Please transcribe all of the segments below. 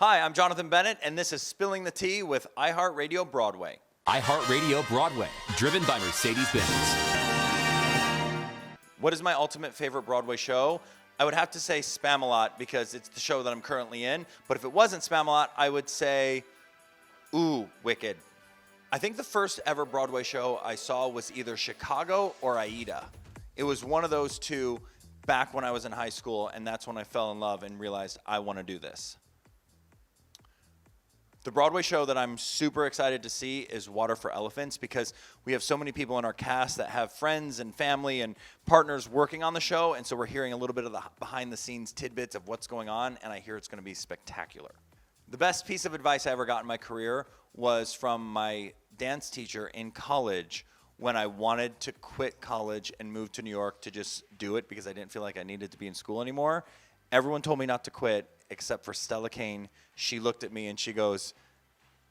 Hi, I'm Jonathan Bennett, and this is Spilling the Tea with iHeartRadio Broadway. iHeartRadio Broadway, driven by Mercedes-Benz. What is my ultimate favorite Broadway show? I would have to say Spamalot because it's the show that I'm currently in. But if it wasn't Spamalot, I would say, Wicked. I think the first ever Broadway show I saw was either Chicago or Aida. It was one of those two back when I was in high school, and that's when I fell in love and realized I want to do this. The Broadway show that I'm super excited to see is Water for Elephants because we have so many people in our cast that have friends and family and partners working on the show, and so we're hearing a little bit of the behind-the-scenes tidbits of what's going on, and I hear it's going to be spectacular. The best piece of advice I ever got in my career was from my dance teacher in college when I wanted to quit college and move to New York to just do it because I didn't feel like I needed to be in school anymore. Everyone told me not to quit except for Stella Kane. She looked at me and she goes,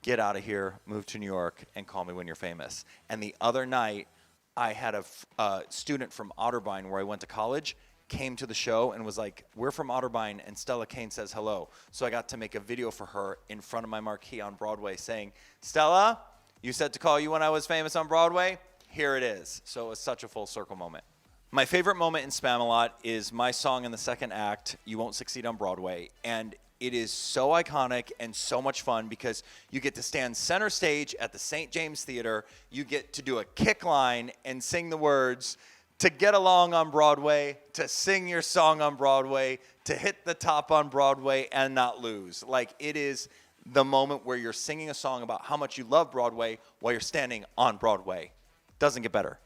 "Get out of here, move to New York, and call me when you're famous." And the other night, I had a student from Otterbein, where I went to college, came to the show and was like, "We're from Otterbein," and Stella Kane says hello. So I got to make a video for her in front of my marquee on Broadway saying, "Stella, you said to call you when I was famous on Broadway? Here it is." So it was such a full circle moment. My favorite moment in Spamalot is my song in the second act, "You Won't Succeed on Broadway." And it is so iconic and so much fun because you get to stand center stage at the St. James Theater. You get to do a kick line and sing the words to get along on Broadway, to sing your song on Broadway, to hit the top on Broadway and not lose. Like, it is the moment where you're singing a song about how much you love Broadway while you're standing on Broadway. Doesn't get better.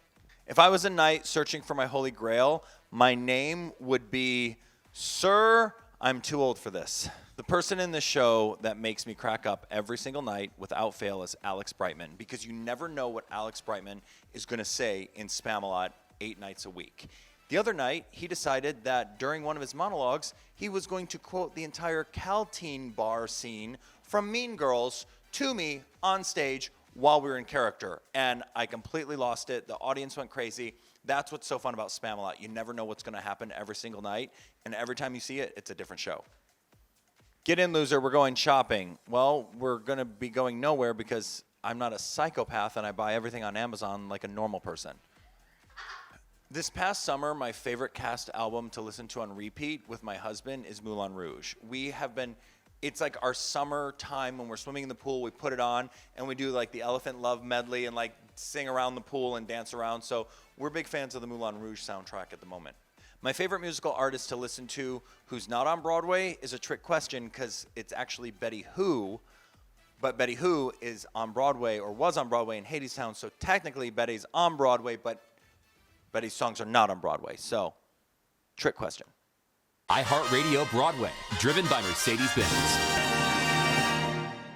If I was a knight searching for my holy grail, my name would be Sir, I'm too old for this. The person in the show that makes me crack up every single night without fail is Alex Brightman, because you never know what Alex Brightman is going to say in Spamalot 8 nights a week. The other night, he decided that during one of his monologues, he was going to quote the entire Caltine bar scene from Mean Girls to me on stage while we were in character, and I completely lost it. The audience went crazy. That's what's so fun about Spamalot. You never know what's going to happen every single night, and every time you see it, it's a different show. Get in, loser, we're going shopping. Well, we're going to be going nowhere because I'm not a psychopath and I buy everything on Amazon like a normal person. This past summer, my favorite cast album to listen to on repeat with my husband is Moulin Rouge. It's like our summer time when we're swimming in the pool, we put it on and we do like the Elephant Love medley and like sing around the pool and dance around. So we're big fans of the Moulin Rouge soundtrack at the moment. My favorite musical artist to listen to who's not on Broadway is a trick question because it's actually Betty Who, but Betty Who is on Broadway or was on Broadway in Hadestown, so technically Betty's on Broadway, but Betty's songs are not on Broadway, so trick question. iHeartRadio Broadway, driven by Mercedes-Benz.